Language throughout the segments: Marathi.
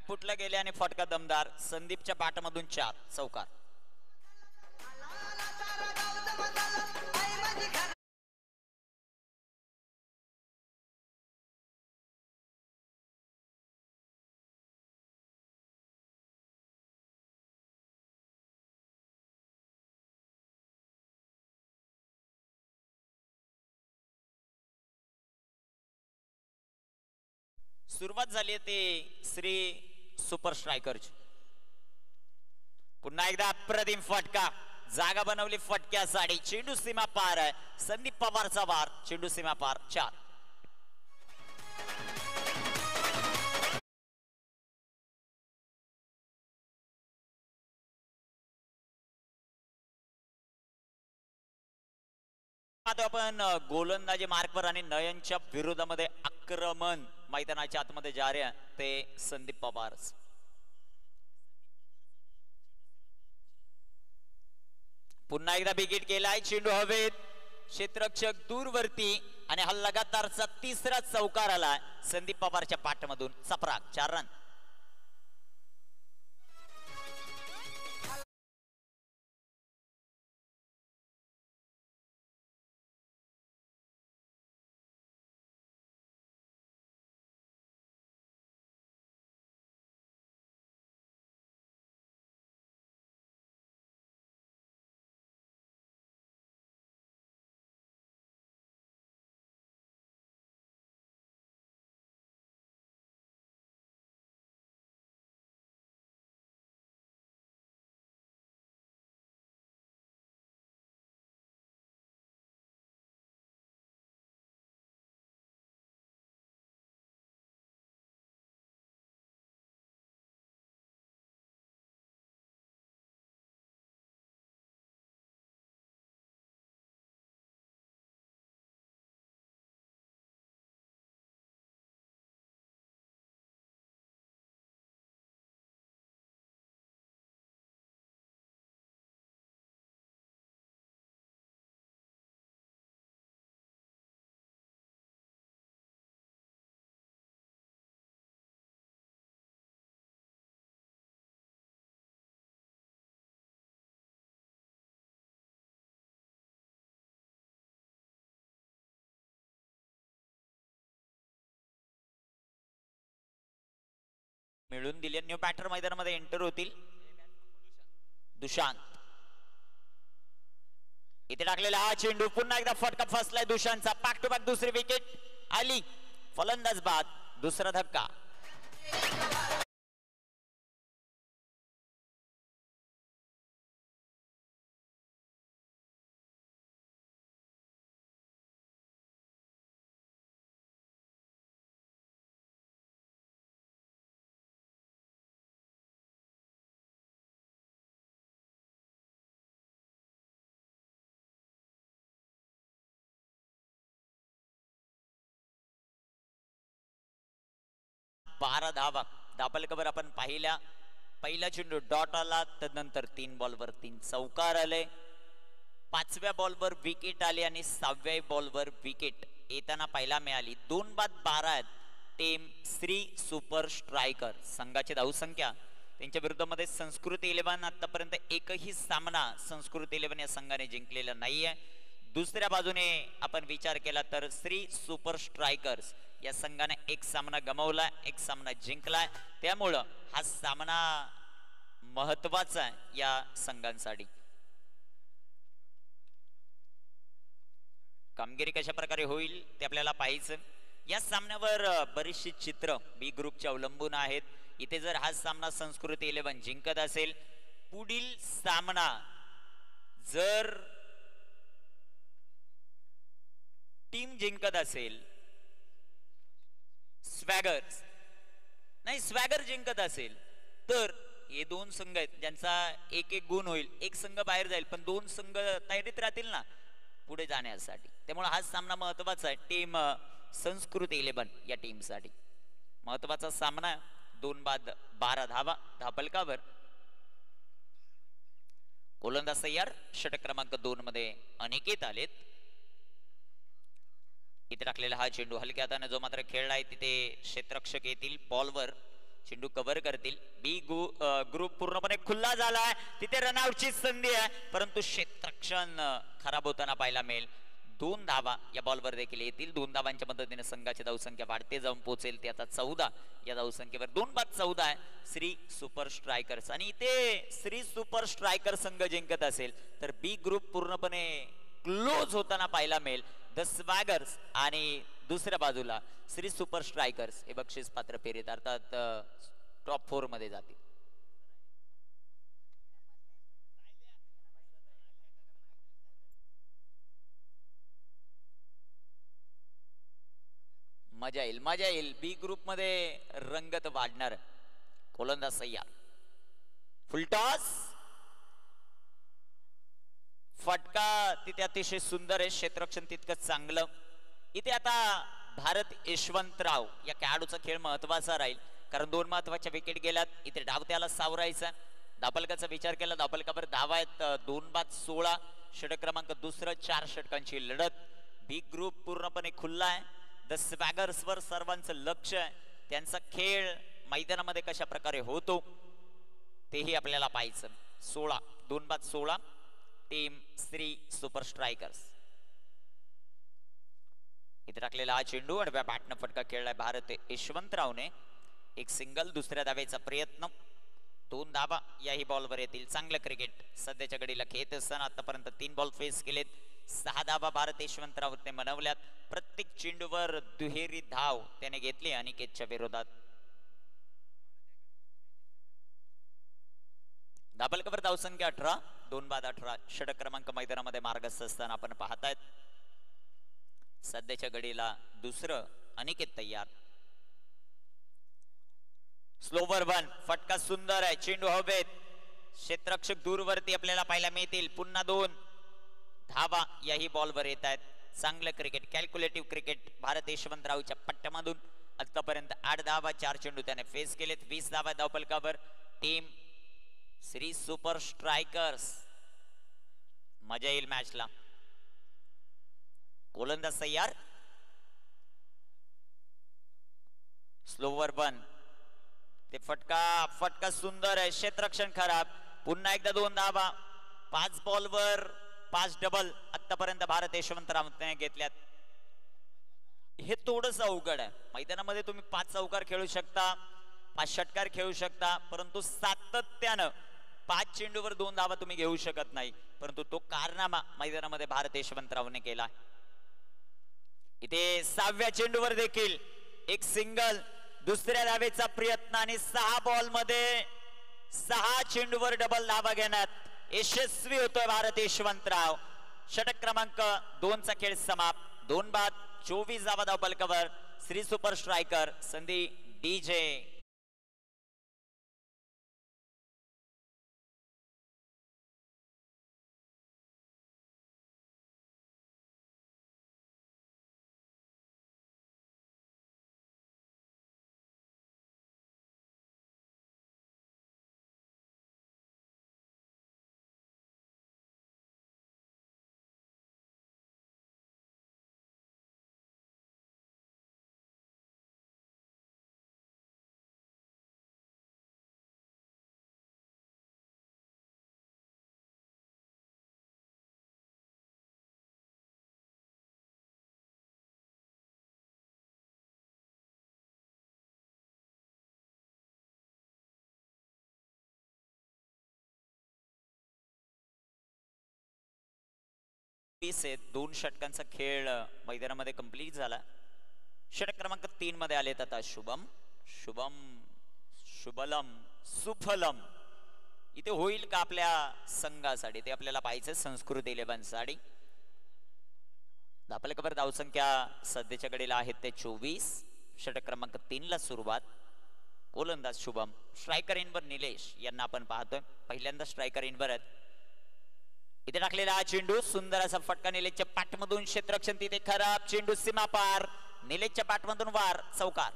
बॅकफुटला गेले आणि फटका दमदार. संदीपच्या पाठमधून 4 चौकार. सुरुवात झाली ते श्री सुपर स्ट्रायकरची. पुन्हा एकदा अप्रतिम फटका. जागा बनवली फटक्यासाठी. चेंडू सीमा पार आहे. संदीप पवारचा वार. चेंडू सीमा पार. 4. आता आपण गोलंदाजी मार्कवर आणि नयनच्या विरोधामध्ये आक्रमण मैदानाच्या आतमध्ये जारी आहे ते संदीप पवार. पुन्हा एकदा विकेट केलाय. चेंडू हवेत. क्षेत्ररक्षक दूरवरती आणि हा लगातारचा 3रा चौकार आलाय संदीप पवारच्या पाठमधून. चपराक. 4 रन. मिळून दिले. न्यू बॅटर मैदानामध्ये एंटर होतील. दुशांत. इथे टाकलेला हा चेंडू. पुन्हा एकदा फटका फसलाय दुशांतचा. बॅक टू बॅक दुसरी विकेट आली. फलंदाज बाद. दुसरा धक्का. बारा धावा. दाबलकवर आपण पाहिल्या. पहिला चेंडू डॉट आला. त्यानंतर 3 बॉलवर 3 चौकार आले. 5व्या बॉलवर विकेट आली आणि 6व्या बॉलवर विकेट येताना पाहायला मिळाली. 2 बाद 12 आहेत टीम श्री सुपर स्ट्रायकर संघाची धावसंख्या. त्यांच्या विरुद्धमध्ये संस्कृती 11 आतापर्यंत एकही सामना संस्कृती 11 या संघाने जिंकलेला नाहीये. दुसऱ्या बाजूने आपण विचार केला तर श्री सुपर स्ट्रायकर्स या संघाने एक सामना गमावला, एक सामना जिंकलाय. त्यामुळं हा सामना महत्वाचा आहे या संघांसाठी. कामगिरी कशा प्रकारे होईल ते आपल्याला पाहायचं. या सामन्यावर बरीचशी चित्र बी ग्रुपच्या अवलंबून आहेत. इथे जर हा सामना संस्कृती 11 जिंकत असेल, पुढील सामना जर टीम जिंकत असेल, स्वॅगर जिंकत असेल, तर हे 2 संघ आहेत ज्यांचा एक एक गुण होईल. एक संघ बाहेर जाईल पण 2 संघ तयारीत राहतील ना पुढे जाण्यासाठी. त्यामुळे हा सामना महत्वाचा आहे टीम संस्कृती 11 या टीमसाठी. महत्वाचा सामना. 2 बाद 12 धावा धापलकावर. गोलंदाज तयार. षटक क्रमांक 2 मध्ये अनिकेत आलेत. इथे टाकलेला हा चेंडू हलक्या हाताने जो मात्र खेळलाय तिथे क्षेत्ररक्षक येतील. बॉलवर चेंडू कव्हर करतील. बी ग्रुप पूर्णपणे खुल्ला झालाय. तिथे रनआउटची संधी आहे, परंतु क्षेत्ररक्षण खराब होताना पाहायला मिळेल. 2 धावा या बॉलवर देखील येतील. 2 धावांच्या मदतीने संघाची धावसंख्या वाढते जाऊन पोहोचेल ती आता 14 या धावसंख्येवर. 2-14 आहे श्री सुपर स्ट्रायकर्स. आणि इथे श्री सुपर स्ट्रायकर संघ जिंकत असेल तर बी ग्रुप पूर्णपणे क्लोज होताना पाहायला मिळेल. द स्वॅगर्स आणि दुसऱ्या बाजूला श्री सुपर स्ट्रायकर्स हे बक्षीस पात्र फेरीत अर्थात टॉप 4 मध्ये जातील. मजा येईल, मजा येईल. बी ग्रुप मध्ये रंगत वाढणार. गोलंदाज सय्यार, फुलटॉस, फटका तिथे अतिशय सुंदर आहे. क्षेत्ररक्षण तितकंच चांगलं. इथे आता भारत यशवंतराव या खेळाडूचा खेळ महत्वाचा राहील, कारण 2 महत्वाच्या विकेट गेल्यात. इथे डावत्याला सावरायचा. धापलकाचा विचार केला, धापलकावर धावा आहेत 2-16. षटक क्रमांक दुसरं, 4 षटकांची लढत. बी ग्रुप पूर्णपणे खुल्ला आहे. द स्वॅगर्स वर सर्वांचं लक्ष आहे. त्यांचा खेळ मैदानामध्ये कशा प्रकारे होतो तेही आपल्याला पाहायचं. 2-16 टीम श्री सुपर स्ट्रायकर्स. इथे टाकलेला हा चेंडू आडव्या बॅटनं फटका खेळलाय भारत यशवंतरावने. एक सिंगल, दुसऱ्या धावेचा प्रयत्न. 2 धावा याही बॉलवर येतील. चांगलं क्रिकेट सध्याच्या घडीला खेळत असताना आतापर्यंत 3 बॉल फेस केलेत. 6 धावा भारत यशवंतरावने बनवल्यात. प्रत्येक चेंडूवर दुहेरी धाव त्याने घेतली अनिकेतच्या विरोधात. धाबलकावर धावसंख्या 18, 2-18. षटक क्रमांक मैदानामध्ये मार्गस्थ असताना आपण पाहतायत. सध्याच्या घडीला दुसरं अनिकेत तयार. स्लोवर 1, फटका सुंदर आहे. चेंडू हवेत. क्षेत्ररक्षक दूरवरती आपल्याला पाहायला मिळतील. पुन्हा 2 धावा याही बॉलवर येत आहेत. चांगलं क्रिकेट, कॅल्क्युलेटिव्ह क्रिकेट भारत यशवंतरावच्या पट्ट्यामधून. आतापर्यंत 8 धावा, 4 चेंडू त्याने फेस केलेत. 20 धावा धावपलकावर टीम श्री सुपर स्ट्रायकर्स. मजा येईल मॅचला. गोलंदाज तयार. स्लोवर 1, ते फटका सुंदर आहे. क्षेत्ररक्षण खराब. पुन्हा एकदा 2 धावा. 5 बॉलवर 5 डबल आतापर्यंत भारत यशवंतरावने घेतल्यात. हे थोडंसं अवघड आहे. मैदानामध्ये तुम्ही 5 चौकार खेळू शकता, 5 षटकार खेळू शकता, परंतु सातत्यानं 5 चेंडूवर 2 धावा तुम्ही घेऊ शकत नाही. परंतु तो कारनामा मैदानामध्ये भारत यशवंतरावने केला. इथे 6व्या चेंडूवर देखील एक सिंगल, दुसऱ्या धावेचा प्रयत्न आणि 6 बॉल मध्ये 6 चेंडूवर डबल धावा घेण्यात यशस्वी होतोय भारत यशवंतराव. षटक क्रमांक 2 चा खेळ समाप्त. 2 बाद 24 धावा धावपलकावर श्री सुपर स्ट्रायकर. संधी डीजे. आहेत. 2 षटकांचा खेळ मैदानामध्ये कंप्लीट झाला. षटक क्रमांक 3 मध्ये आलेत आता शुभम, शुभलम, सुफलम. इथे होईल का आपल्या संघासाठी ते आपल्याला पाहायचं. संस्कृत 11 साठी धापलकावर धावसंख्या सध्याच्या घडीला आहेत ते 24. षटक क्रमांक 3 ला सुरुवात. गोलंदाज शुभम, स्ट्रायकर इनवर निलेश यांना आपण पाहतोय. पहिल्यांदा स्ट्रायकर इनवर आहेत. इथे टाकलेला हा चेंडू सुंदर असा फटका निलेशच्या पाठमधून. क्षेत्ररक्षण तिथे खराब. चेंडू सीमा पार. निलेशच्या पाठमधून वार, चौकार.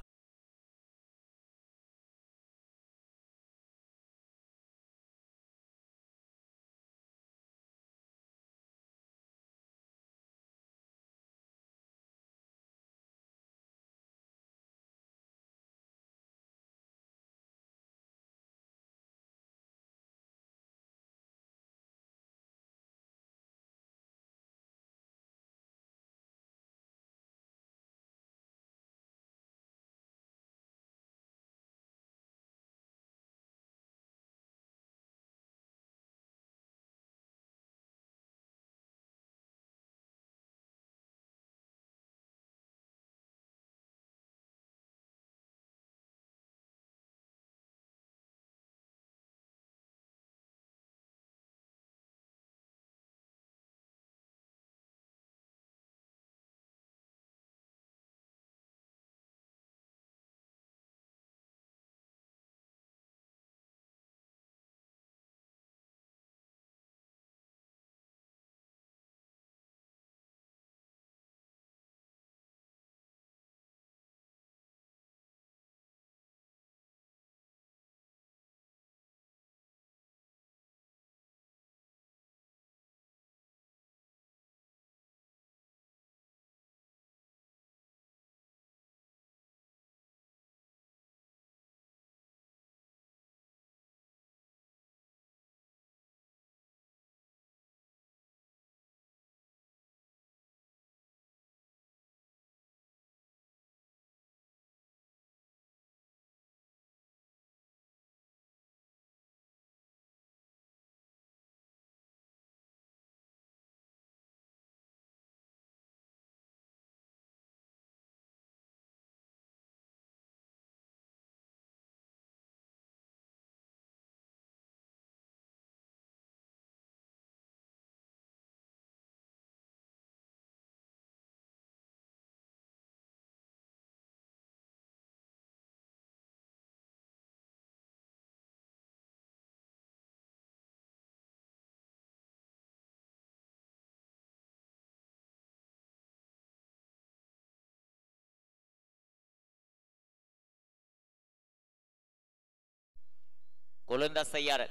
गोलंदाज तयार,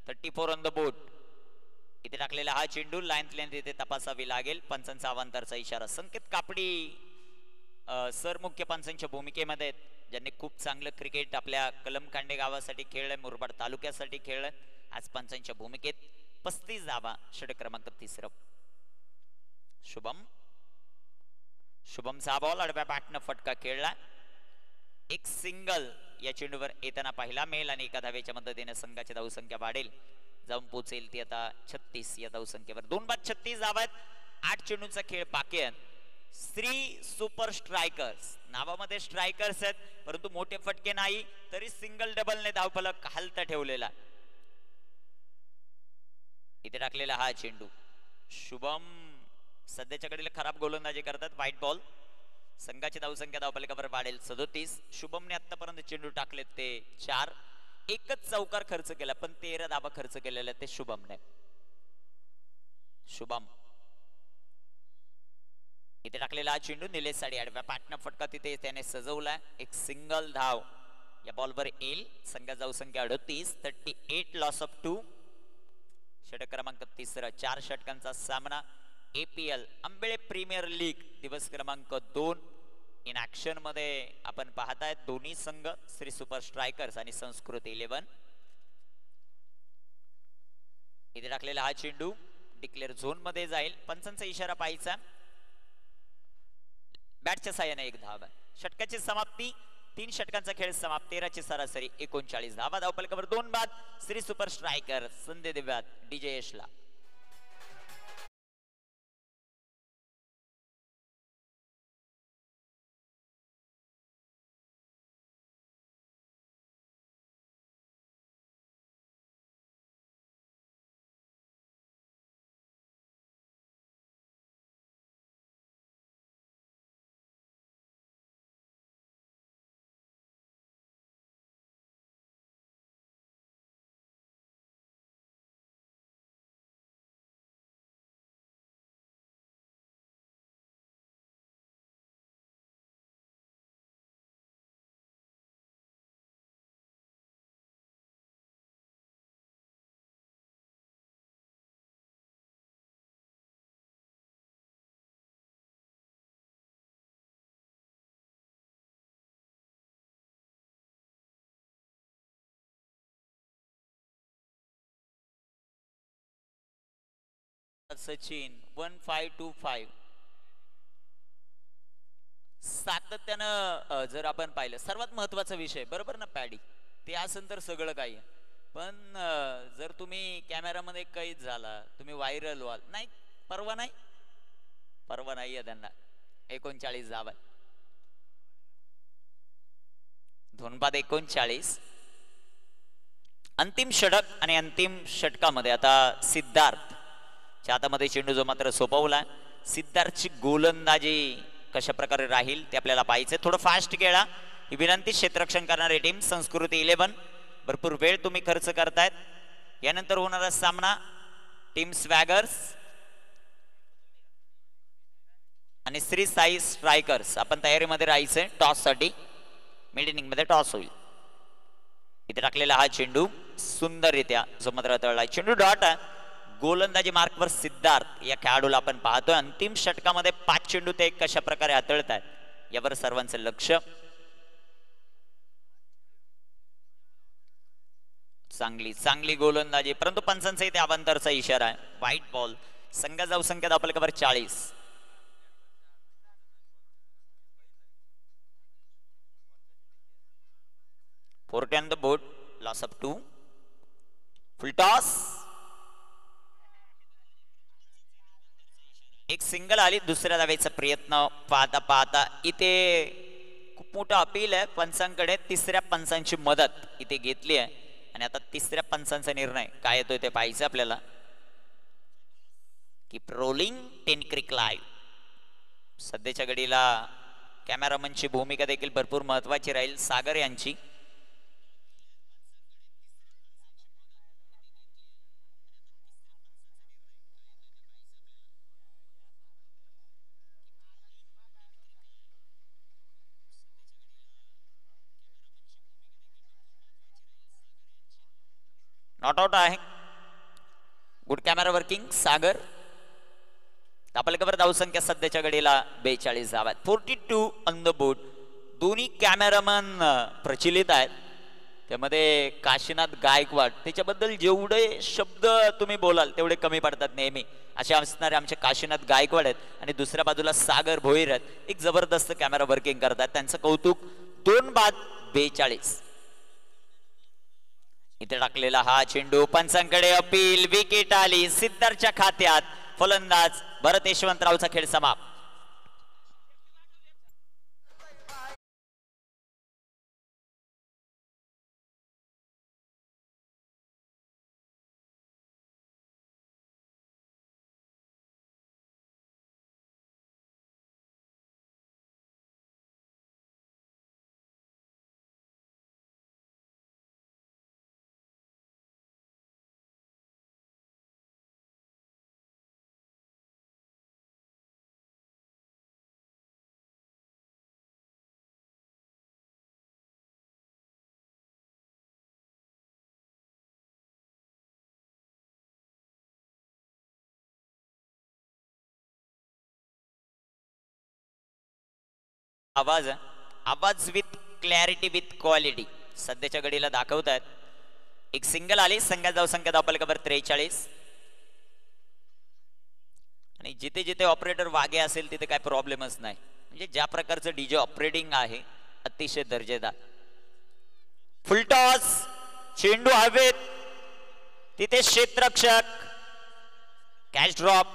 34 ऑन द बोर्ड. इथे टाकलेला हा चेंडू लाईन लेंथ इथे तपासावी लागेल. पंचांचा अवांतरचा इशारा. संकेत कापडी सर मुख्य पंचांच्या भूमिकेमध्ये आहेत, ज्यांनी खूप चांगलं क्रिकेट आपल्या कलमकांडे गावासाठी खेळलंय, मुरबाड तालुक्यासाठी खेळलंय. आज पंचांच्या भूमिकेत 35 धावा, षटक क्रमांक 3. शुभमचा बॉल आडव्या बॅटनं फटका खेळला. एक सिंगल या चेंडूवर येताना पाहिला मेल आणि एका धावेच्या मदतीने संघाची धावसंख्या वाढेल, जाऊन पोहोचेल ती आता 36 या धावसंख्येवर. 2 बाद 36 धावा, 8 चेंडूंचा खेळ बाकी आहे. श्री सुपर स्ट्रायकर्स नावामध्ये स्ट्रायकर्स आहेत, परंतु मोठे फटके नाही, तरी सिंगल डबलने धावफलक हलता ठेवलेला. इथे टाकलेला हा चेंडू. शुभम सध्याच्या घडीला खराब गोलंदाजी करतात. White ball. संघाची धावसंख्या धावफलकावर वाढेल 37. शुभमने आतापर्यंत चेंडू टाकलेत ते 4. एकच चौकार खर्च केला, पण 13 धावा खर्च केलेल्या ते शुभमने. शुभम इथे टाकलेला हा चेंडू निलेश साडी आडव्या पाटणा फटका तिथे त्याने सजवला. एक सिंगल धाव या बॉलवर येईल. संघाची धावसंख्या 38. 38 लॉस ऑफ 2. षटक क्रमांक 3. 4 षटकांचा सामना. APL आंबेळे प्रीमियर लीग दिवस क्रमांक 2 इन ऍक्शन मध्ये आपण पाहताय दोन्ही संघ, श्री सुपर स्ट्रायकर्स आणि संस्कृत 11. इथे टाकलेला हा चेंडू डिक्लेअर झोन मध्ये जाईल. पंचांचा इशारा पाहायचा. बॅटच्या साह्याने एक धाव. षटकाची समाप्ती. 3 षटकांचा खेळ समाप्त. 13ची सरासरी 39 धावा. धावफलकावर 2 बाद. श्री सुपर स्ट्रायकर संधी देव्यात DJ यशला. सचिन 1525 सातत्यानं जर आपण पाहिलं सर्वात महत्वाचा विषय बरोबर ना पॅडी, ते असेल तर सगळं काही. पण जर तुम्ही कॅमेरामध्ये कैद झाला, तुम्ही व्हायरल व्हाल, नाही परवा नाही, परवा नाही आहे त्यांना. 39 धावा. 2 बाद 39. अंतिम षटक आणि अंतिम षटकामध्ये आता सिद्धार्थ हातामध्ये चेंडू जो मात्र सोपवला. सिद्धार्थची गोलंदाजी कशा प्रकारे राहील ते आपल्याला पाहायचे. थोडं फास्ट खेळा ही विनंती. क्षेत्ररक्षण करणारी टीम संस्कृती 11. भरपूर वेळ तुम्ही खर्च करतायत. यानंतर होणारा सामना टीम स्वॅगर्स आणि श्री साई स्ट्रायकर्स. आपण तयारीमध्ये राहायचंय टॉस साठी. मिड इनिंग मध्ये टॉस होईल. इथे टाकलेला हा चेंडू सुंदररित्या जो मात्र तळला. चेंडू डॉट. गोलंदाजी मार्कवर सिद्धार्थ या खेळाडूला आपण पाहतोय. अंतिम षटकामध्ये 5 चेंडू ते कशा प्रकारे हाताळतात यावर सर्वांचं लक्ष. चांगली चांगली गोलंदाजी, परंतु पंचांचा इथे अवांतरचा इशारा आहे. White ball. संघाचा धावसंख्या धावफलकावर 40. Forty on the board. Loss of 2. Full toss. एक सिंगल आली. दुसऱ्या धावेचा प्रयत्न पाहता पाहता इथे खूप मोठा अपील आहे पंचांकडे. तिसऱ्या पंचांची मदत इथे घेतली आहे आणि आता तिसऱ्या पंचांचा निर्णय काय येतोय ते पाहायचं आपल्याला. कीप रोलिंग 10 क्रिक लाईव्ह. सध्याच्या घडीला कॅमेरामनची भूमिका देखील भरपूर महत्वाची राहील सागर यांची. नॉट आउट आहे. गुड कॅमेरा वर्किंग सागर. धापलकावर धावसंख्या सध्याच्या घडीला 42 धावा आहेत. 42 ऑन द बोर्ड. दोन्ही कॅमेरामन प्रचलित आहेत. त्यामध्ये काशीनाथ गायकवाड, त्याच्याबद्दल जेवढे शब्द तुम्ही बोलाल तेवढे कमी पडतात नेहमी. असे असणारे आमचे काशीनाथ गायकवाड आहेत. आणि दुसऱ्या बाजूला सागर भोईर आहेत. एक जबरदस्त कॅमेरा वर्किंग करतात. त्यांचं कौतुक. 2 बाद 42. इथे टाकलेला हा चेंडू पंचांकडे अपील. विकेट आली सिद्धार्थच्या खात्यात. फलंदाज भरत यशवंतरावचा खेळ समाप्त. आवाज आवाज विथ क्लॅरिटी विथ क्वालिटी सध्याच्या घडीला दाखवतात. एक सिंगल आली. संघात जाऊ संख्या धावपलकावर 43. आणि जिथे जिथे ऑपरेटर वागे असेल तिथे काय प्रॉब्लेमच नाही. म्हणजे ज्या प्रकारचं डीजे ऑपरेटिंग आहे अतिशय दर्जेदार. फुलटॉस. चेंडू हवेत. तिथे क्षेत्ररक्षक. Catch drop.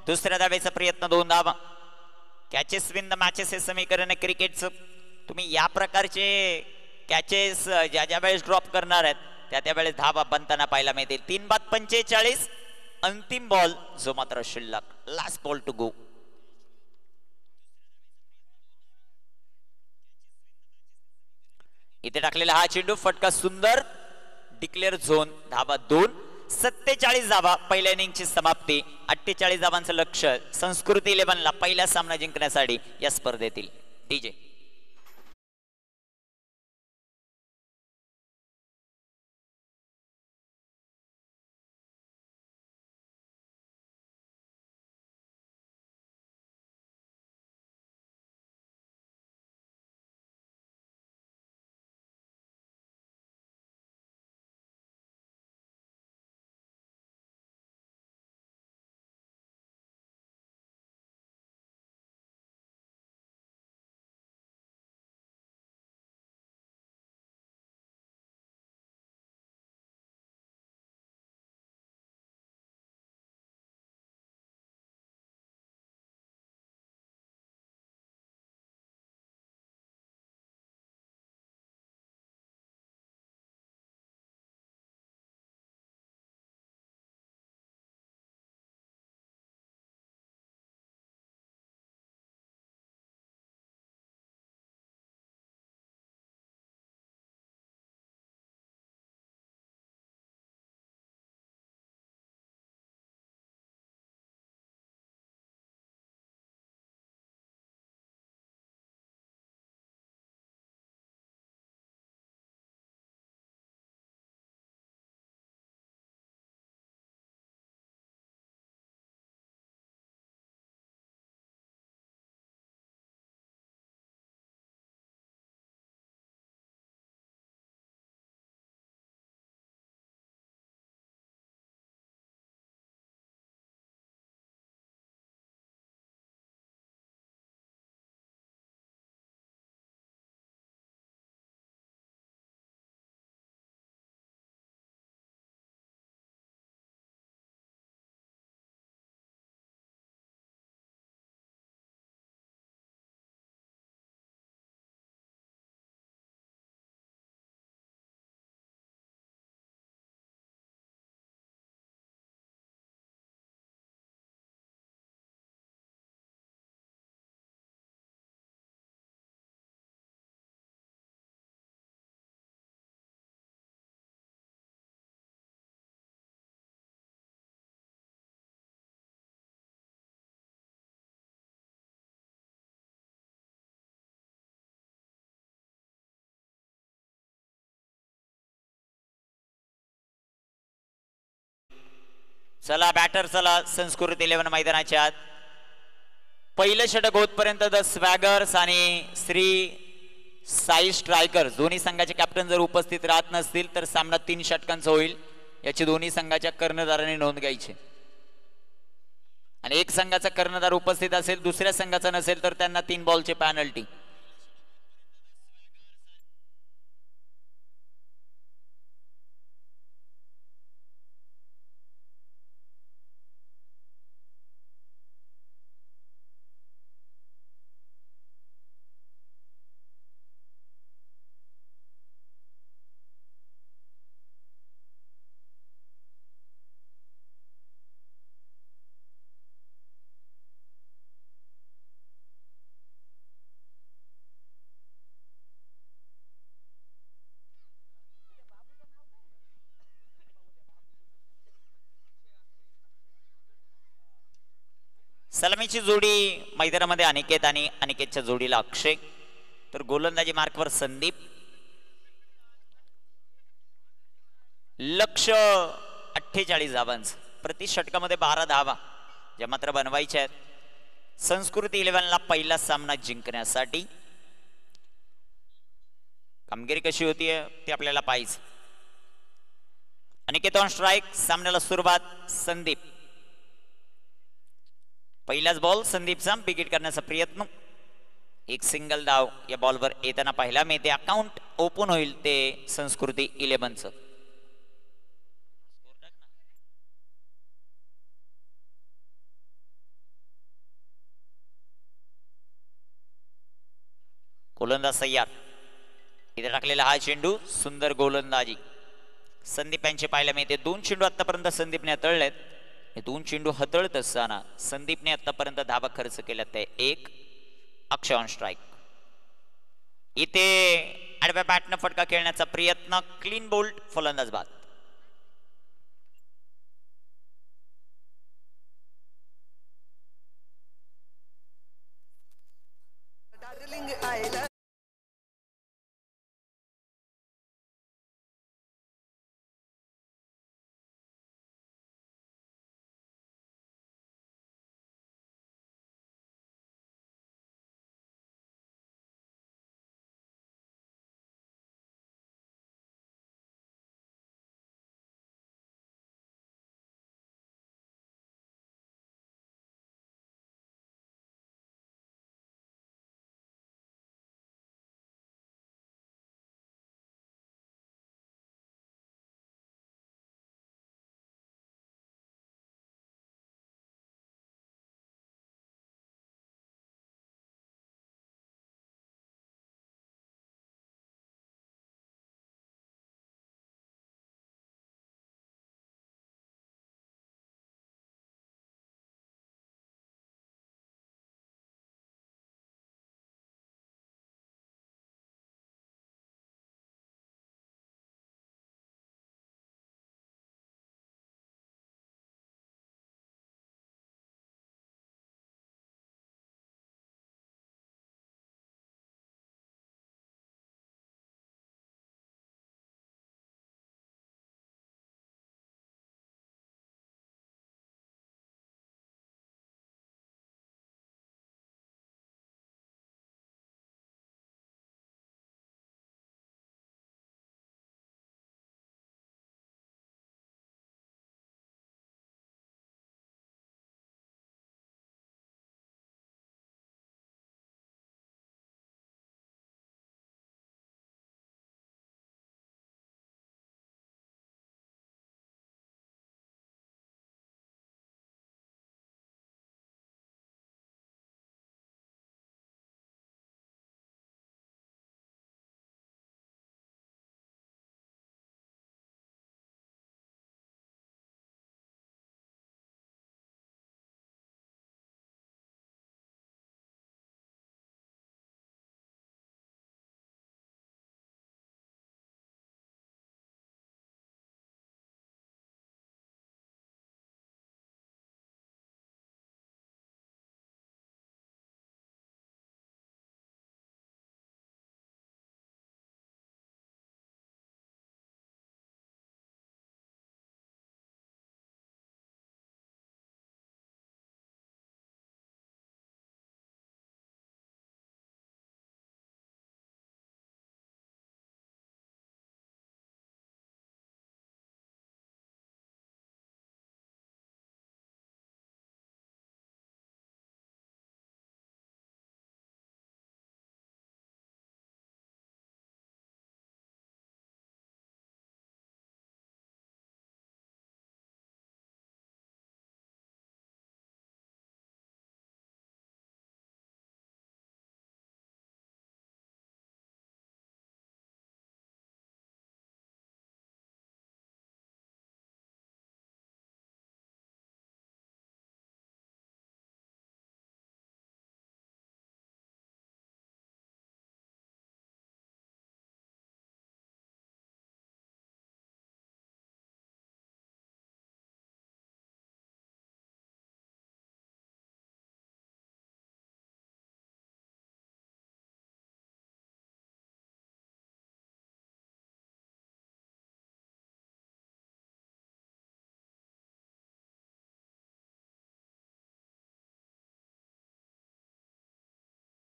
दुसऱ्या धावेचा प्रयत्न 2 धावा. कॅचेस विन द मॅचेस हे समीकरण क्रिकेटचं. तुम्ही या प्रकारचे कॅचेस ज्या ज्या वेळेस ड्रॉप करणार आहेत त्या त्या वेळेस धावा बनताना पाहायला मिळतील. 3 बाद 45. अंतिम बॉल जो मात्र शिल्लक. Last ball to go. इथे टाकलेला हा चेंडू फटका सुंदर. डिक्लेअर झोन. धावा 2. 47 धावा पहिल्या इनिंगची समाप्ती. 48 धावांचं लक्ष्य संस्कृती 11ला पहिला सामना जिंकण्यासाठी या स्पर्धेतील. डीजे चला बॅटर चला संस्कृत 11 मैदानाच्या आत. पहिलं षटक होतपर्यंत द स्वॅगर्स आणि श्री साई स्ट्रायकर दोन्ही संघाचे कॅप्टन जर उपस्थित राहत नसतील तर सामना 3 षटकांचा होईल. याची दोन्ही संघाच्या कर्णधाराने नोंद घ्यायची. आणि एक संघाचा कर्णधार उपस्थित असेल दुसऱ्या संघाचा नसेल तर त्यांना 3 बॉलची पॅनल्टी. सलामीची जोडी मैदानामध्ये अनिकेत आणि अनिकेतच्या जोडीला अक्षय. तर गोलंदाजी मार्कवर संदीप. लक्ष 48 धावांचं. प्रति षटकामध्ये 12 धावा ज्या मात्र बनवायच्या आहेत संस्कृती 11 ला पहिला सामना जिंकण्यासाठी. कामगिरी कशी होतीये ते आपल्याला पाहिजे. Aniket on strike. सामन्याला सुरुवात संदीप. पहिलाच बॉल संदीपचा विकेट करण्याचा प्रयत्न. एक सिंगल धाव या बॉलवर येताना पाहिला मिळते. अकाउंट ओपन होईल ते संस्कृती 11चं. गोलंदाज तयार. इथे टाकलेला हा चेंडू सुंदर गोलंदाजी संदीप यांचे पाहायला मिळते. 2 चेंडू आतापर्यंत संदीपने हाताळलेत. हे 2 चेंडू हाताळत असताना संदीपने आतापर्यंत धावा खर्च केल्या ते 1. अक्षय ऑन स्ट्राइक. इथे आडव्या बॅटनं फटका खेळण्याचा प्रयत्न. क्लीन बोल्ड फलंदाज बाद.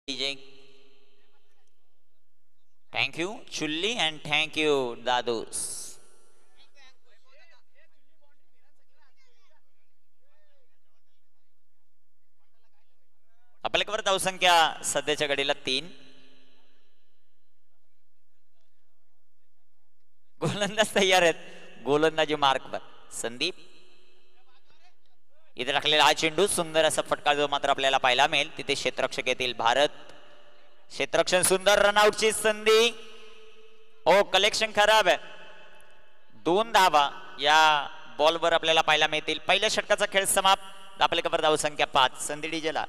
DJ. Thank you, Chulli, and thank you, Dadus. आपल्याकडे धावसंख्या सध्याच्या घडीला 3. गोलंदाज तयार आहेत. गोलंदाजी मार्कवर संदीप. इथे टाकलेला हा चेंडू सुंदर असा फटका जो मात्र आपल्याला पाहायला मिळेल. तिथे क्षेत्ररक्षक येतील भारत. क्षेत्ररक्षण सुंदर रनआउटची संधी. ओ कलेक्शन खराब आहे. 2 धावा या बॉलवर आपल्याला पाहायला मिळतील. पहिल्या षटकाचा खेळ समाप्त. आपल्याकडे धावसंख्या 5. संधी डीजेला.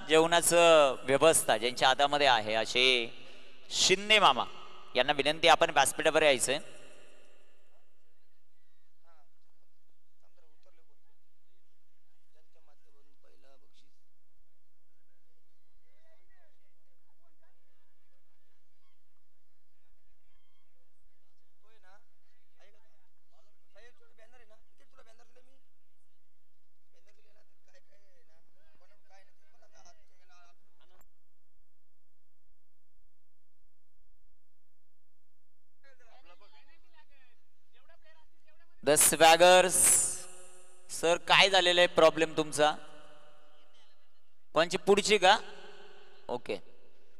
जेवणाचं व्यवस्था ज्यांच्या हातामध्ये आहे असे शिंदे मामा यांना विनंती आपण व्यासपीठावर यायचंय. द स्वॅगर्स सर काय झालेलं आहे प्रॉब्लेम तुमचा? कोणची पुढची का? ओके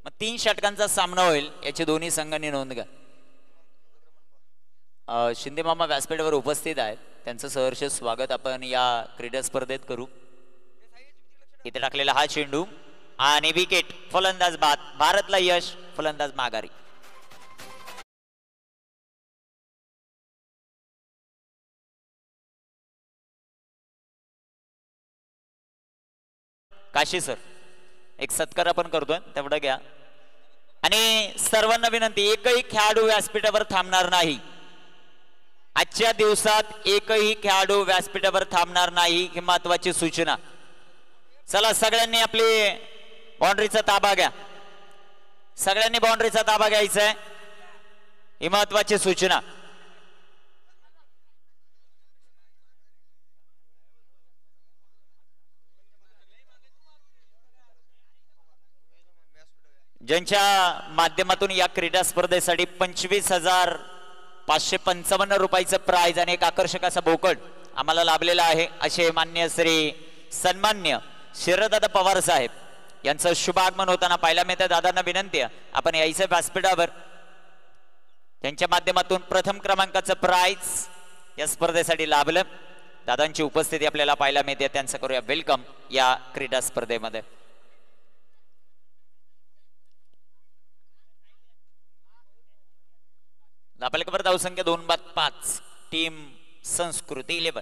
मग 3 षटकांचा सामना होईल याची दोन्ही संघांनी नोंद घ्या. शिंदे मामा व्यासपीठावर उपस्थित आहेत. त्यांचं सहर्ष स्वागत आपण या क्रीडा स्पर्धेत करू. इथे टाकलेला हा चेंडू आणि विकेट. फलंदाज बाद. भारतला यश. फलंदाज माघारी. काशी सर एक सत्कार आपण करतोय तेवढं घ्या. आणि सर्वांना विनंती एकही खेळाडू व्यासपीठावर थांबणार नाही. आजच्या दिवसात एकही खेळाडू व्यासपीठावर थांबणार नाही ही महत्वाची सूचना. चला सगळ्यांनी आपली बाउंड्रीचा ताबा घ्या. सगळ्यांनी बाउंड्रीचा ताबा घ्यायचा आहे ही महत्वाची सूचना. ज्यांच्या माध्यमातून या क्रीडा स्पर्धेसाठी 25,555 रुपयाचं प्राइज आणि एक आकर्षक असा बोकड आम्हाला लाभलेला आहे असे मान्य श्री सन्मान्य शरददादा पवार साहेब यांचं शुभ आगमन होताना पाहायला मिळतं. दादांना विनंती आहे आपण यायचं व्यासपीठावर. त्यांच्या माध्यमातून प्रथम क्रमांकाचं प्राइज या स्पर्धेसाठी लाभलं. दादांची उपस्थिती आपल्याला पाहायला मिळते. त्यांचं करूया वेलकम या क्रीडा स्पर्धेमध्ये. आपल्याकडे धावसंख्या 2-5 टीम संस्कृती 11.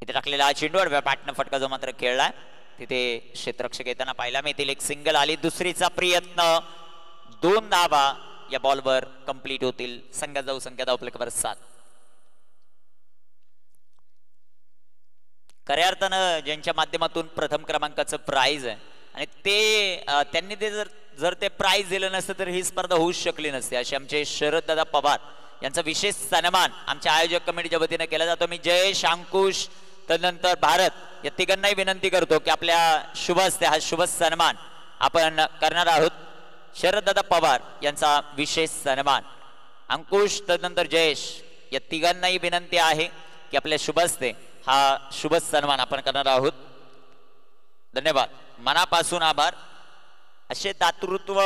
इथे टाकलेला हा चेंडू आडव्या बॅटनं फटका जो मात्र खेळलाय तिथे क्षेत्ररक्षक येताना पाहायला मिळतील. एक सिंगल आली. दुसरीचा प्रयत्न. 2 धावा या बॉलवर कंप्लीट होतील. संघात धावसंख्या आपल्याकडे 7. खऱ्या अर्थानं ज्यांच्या माध्यमातून प्रथम क्रमांकाचं प्राइज आहे आणि ते त्यांनी ते जर ते प्राइज दिलं नसतं तर ही स्पर्धा होऊच शकली नसते असे आमचे शरददादा पवार यांचा विशेष सन्मान आमच्या आयोजक कमिटीच्या वतीने केला जातो. मी जयेश, अंकुश तदनंतर भारत या तिघांनाही विनंती करतो की आपल्या शुभ हस्ते हा शुभ सन्मान आपण करणार आहोत. शरददादा पवार यांचा विशेष सन्मान. अंकुश तदनंतर जयेश या तिघांनाही विनंती आहे की आपल्या शुभ हस्ते हा शुभ सन्मान आपण करणार आहोत. धन्यवाद. मनापासून आभार. असे दातृत्व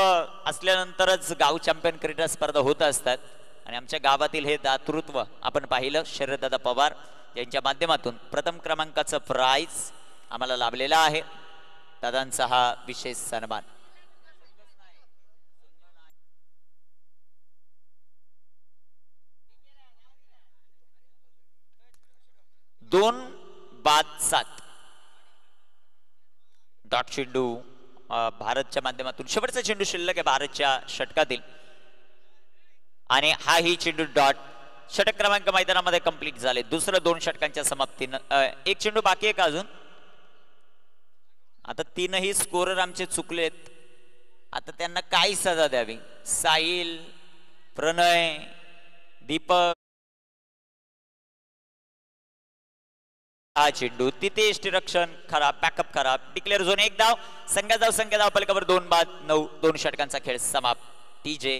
असल्यानंतरच गाव चॅम्पियन क्रीडा स्पर्धा होत असतात आणि आमच्या गावातील हे दातृत्व आपण पाहिलं. शरददादा पवार यांच्या माध्यमातून प्रथम क्रमांकाचं प्राइज आम्हाला लाभलेला आहे. दादांचा हा विशेष सन्मान. दोन बाद 7 डॉट चेंडू भारतच्या माध्यमातून शेवटचा चेंडू शिल्लक आहे भारतच्या षटकातील आणि हा ही चेंडू डॉट षटक क्रमांक मैदानामध्ये कंप्लीट झाले दुसरं 2 षटकांच्या समाप्तीनं एक चेंडू बाकी आहे का अजून आता तीनही स्कोरर आमचे चुकलेत आता त्यांना काय सजा द्यावी साहिल प्रणय दीपक हा चेंडू तिथे यष्टीरक्षण खराब बॅकअप खराब डिक्लेअर झोन 1 धाव संख्या धाव पलकावर 2 बाद 9 2 षटकांचा खेळ समाप्त टीजे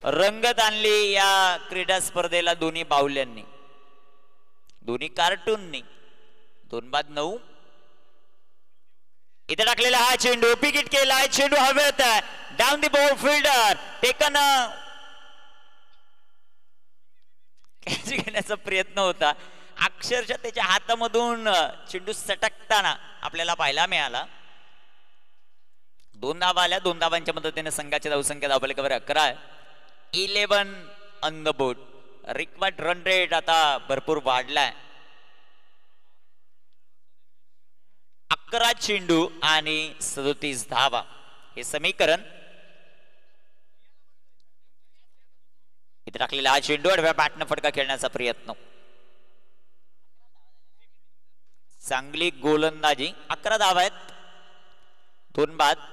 रंगत आणली या क्रीडा स्पर्धेला दोन्ही बाहुल्यांनी दोन्ही कार्टूननी 2 बाद 9 इथे टाकलेला हा चेंडू पिकेट केलाय चेंडू हवेत down the ball fielder taken catch घेण्याचा प्रयत्न होता अक्षरशः त्याच्या हातामधून चेंडू सटकताना आपल्याला पाहायला मिळाला 2 धावा आल्या 2 धावांच्या मदतीने संघाची धावसंख्या धावपलकावर 11 11 on the board required run rate आता भरपूर वाढलाय 11 चेंडू आणि 37 धावा हे समीकरण इथे टाकलेला हा चेंडू आडव्या बॅटनं फटका खेळण्याचा प्रयत्न चांगली गोलंदाजी 11 धावा आहेत 2 बाद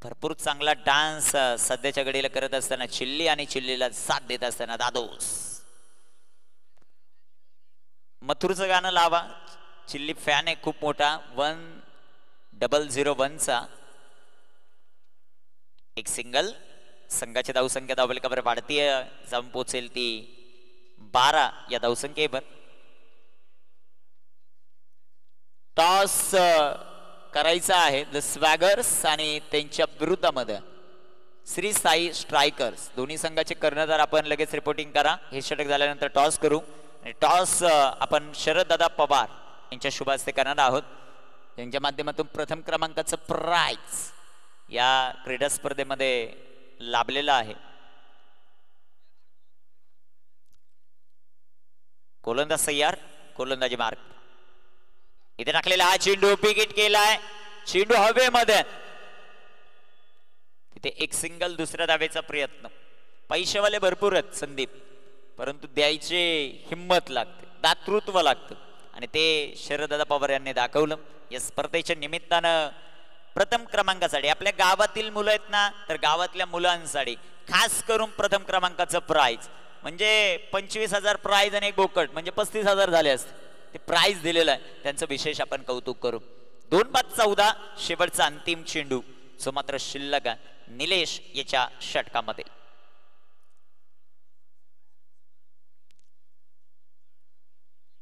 भरपूर चांगला डान्स सध्याच्या घडीला करत असताना चिल्ली आणि चिल्लीला साथ देत असताना दादोस मथुरचं गाणं लावा चिल्ली फॅन आहे खूप मोठा 1001 चा एक सिंगल संघाची धावसंख्या धावपलकावर वाढतीय जाऊन पोहोचेल ती 12 या धावसंख्येवर टॉस करायचा आहे द स्वॅगर्स आणि त्यांच्या विरुद्धामध्ये श्री साई स्ट्रायकर्स दोन्ही संघाचे कर्णधार आपण लगेच रिपोर्टिंग करा हे षटक झाल्यानंतर टॉस करू आणि टॉस आपण शरद दादा पवार यांच्या शुभ हस्ते करणार आहोत यांच्या माध्यमातून प्रथम क्रमांकाचं प्राइज या क्रीडा स्पर्धेमध्ये लाभलेलं आहे गोलंदाज तयार गोलंदाजी मार्ग इथे टाकलेला हा चेंडू पिकेट केलाय चेंडू हवेमध्ये तिथे एक सिंगल दुसऱ्या धावेचा प्रयत्न पैशावाले भरपूर आहेत संदीप परंतु द्यायचे हिम्मत लागते दातृत्व लागतं आणि ते शरददादा पवार यांनी दाखवलं या स्पर्धेच्या निमित्तानं प्रथम क्रमांकासाठी आपल्या गावातील मुलं आहेत ना तर गावातल्या मुलांसाठी खास करून प्रथम क्रमांकाचं प्राइज म्हणजे 25,000 प्राइज आणि एक बोकट म्हणजे 35,000 झाले असते ते प्राइज दिलेलं आहे त्यांचं विशेष आपण कौतुक करू 2 बाद 14 शेवटचा अंतिम चेंडू जो मात्र शिल्लक निलेश याच्या षटकामध्ये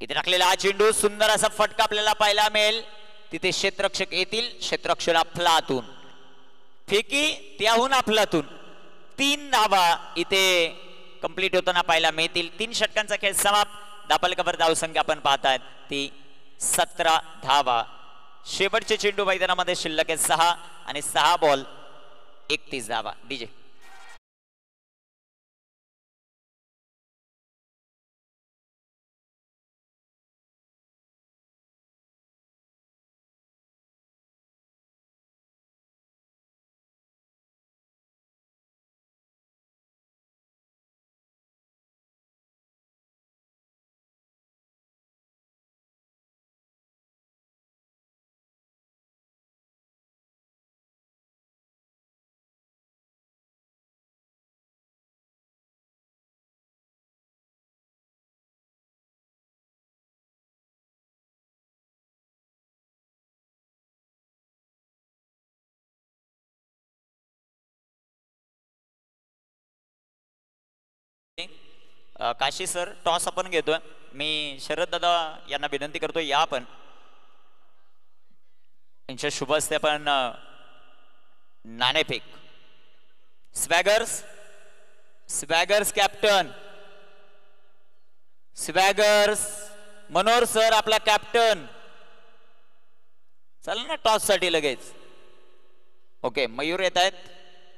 इथे टाकलेला हा चेंडू सुंदर असा फटका आपल्याला पाहायला मिळेल तिथे क्षेत्ररक्षक येतील क्षेत्ररक्षक अफलातून फेकी त्याहून अफलातून 3 धावा इथे कंप्लीट होताना पाहायला मिळतील 3 षटकांचा खेळ समाप्त धावपलकावर धावसंख्या आपण पाहतायत ती 17 धावा शेवटचे चेंडू मैदानामध्ये शिल्लक आहे 6 आणि 6 बॉल 31 धावा डीजे काशी सर टॉस आपण घेतोय. मी शरद दादा यांना विनंती करतोय या आपण यांच्या शुभ हस्ते आपण नाणेफेक. स्वॅगर्स कॅप्टन मनोहर सर आपला कॅप्टन. चला ना टॉस साठी लगेच. ओके मयूर येत आहेत,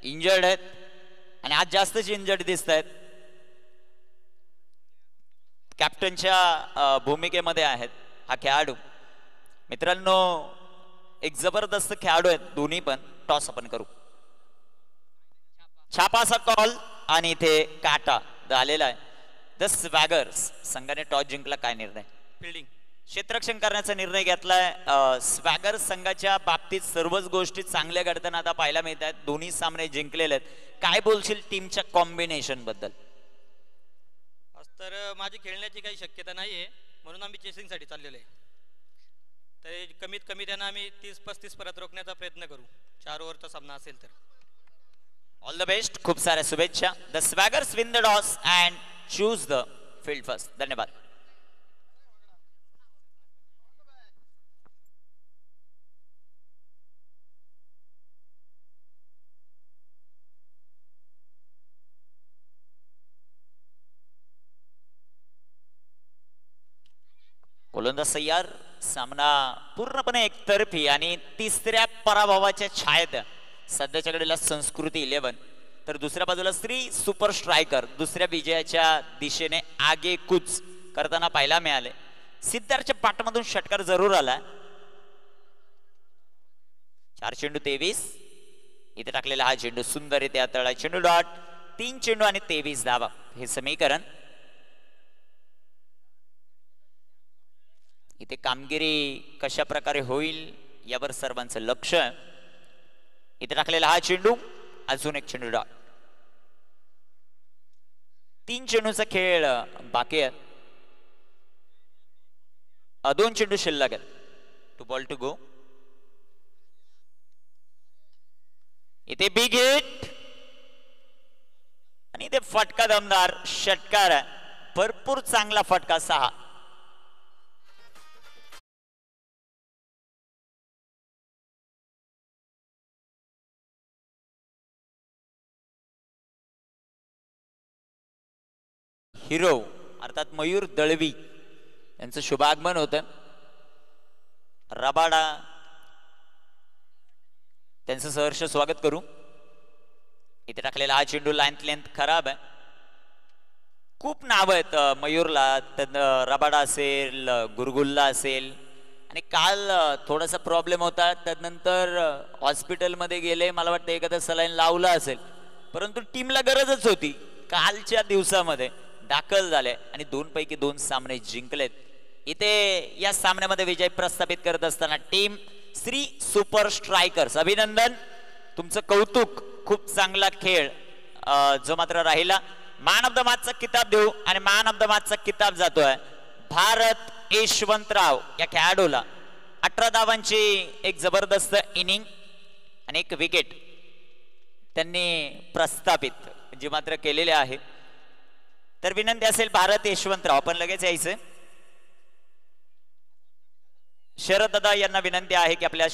इंजर्ड आहेत आणि आज जास्तच इंजर्ड दिसत आहेत. कॅप्टनच्या भूमिकेमध्ये आहेत हा खेळाडू. मित्रांनो एक जबरदस्त खेळाडू आहेत दोन्ही पण. टॉस आपण करू. छापाचा कॉल आणि इथे काटा झालेला आहे. द स्वॅगर्स संघाने टॉस जिंकला. काय निर्णय? फिल्डिंग क्षेत्ररक्षण करण्याचा निर्णय घेतलाय. स्वॅगर्स संघाच्या बाबतीत सर्वच गोष्टी चांगल्या घडताना आता पाहायला मिळत आहेत. दोन्ही सामने जिंकलेले आहेत. काय बोलशील टीमच्या कॉम्बिनेशन बद्दल? तर माझी खेळण्याची काही शक्यता नाहीये म्हणून आम्ही चेसिंगसाठी चाललेलो आहे. तर कमीत कमी त्यांना आम्ही 30-35 परत रोखण्याचा प्रयत्न करू. 4 ओव्हरचा सामना असेल तर. All the best. खूप साऱ्या शुभेच्छा. The Swaggers win the toss and choose the field first. धन्यवाद. गोलंदाज तयार. सामना पूर्णपणे एकतर्फी आणि तिसऱ्या पराभवाच्या छायेत सध्याच्या घडीला संस्कृती 11 तर दुसऱ्या बाजूला श्री सुपर स्ट्रायकर दुसऱ्या विजयाच्या दिशेने आगेकूच करताना पाहायला मिळाले. सिद्धार्थच्या पाठमधून षटकार जरूर आला. 4 चेंडू 23 इथे टाकलेला हा चेंडू सुंदर इथे हाताळला. चेंडू डॉट. 3 चेंडू आणि 23 धावा हे समीकरण. इथे कामगिरी कशा प्रकारे होईल यावर सर्वांचं लक्ष. इथे टाकलेला हा चेंडू. अजून एक चेंडू डॉट. 3 चेंडूचा खेळ बाकी आहे. 2 चेंडू शिल्लक आहेत. 2 बॉल टू गो. इथे बिग हिट आणि इथे फटका दमदार षटकार आहे. भरपूर चांगला फटका 6. हिरो अर्थात मयूर दळवी यांचं शुभागमन होतं. रबाडा त्यांचं सहर्ष स्वागत करू. इथे टाकलेला हा चेंडू लेंथ खराब आहे. खूप नाव आहेत मयूरला. रबाडा असेल, गुरगुल्ला असेल आणि काल थोडासा प्रॉब्लेम होता. त्यानंतर हॉस्पिटलमध्ये गेले. मला वाटतं एखादा सलाईन लावला असेल परंतु टीमला गरजच होती. कालच्या दिवसामध्ये दाखल झाले आणि 2 पैकी 2 सामने जिंकलेत. इथे या सामन्यामध्ये विजय प्रस्थापित करत असताना टीम श्री सुपर स्ट्रायकर्स अभिनंदन. तुमचं कौतुक. खूप चांगला खेळ जो मात्र राहिला. मॅन ऑफ द मॅचचा किताब देऊ आणि मॅन ऑफ द मॅचचा किताब जातोय भारत यशवंतराव या खेळाडूला. 18 धावांची एक जबरदस्त इनिंग आणि 1 विकेट त्यांनी प्रस्थापित जे मात्र केलेले आहे. तर विनंती असेल भारत यशवंतराव आपण लगेच यायचं. शरद दादा यांना विनंती आहे की आपल्या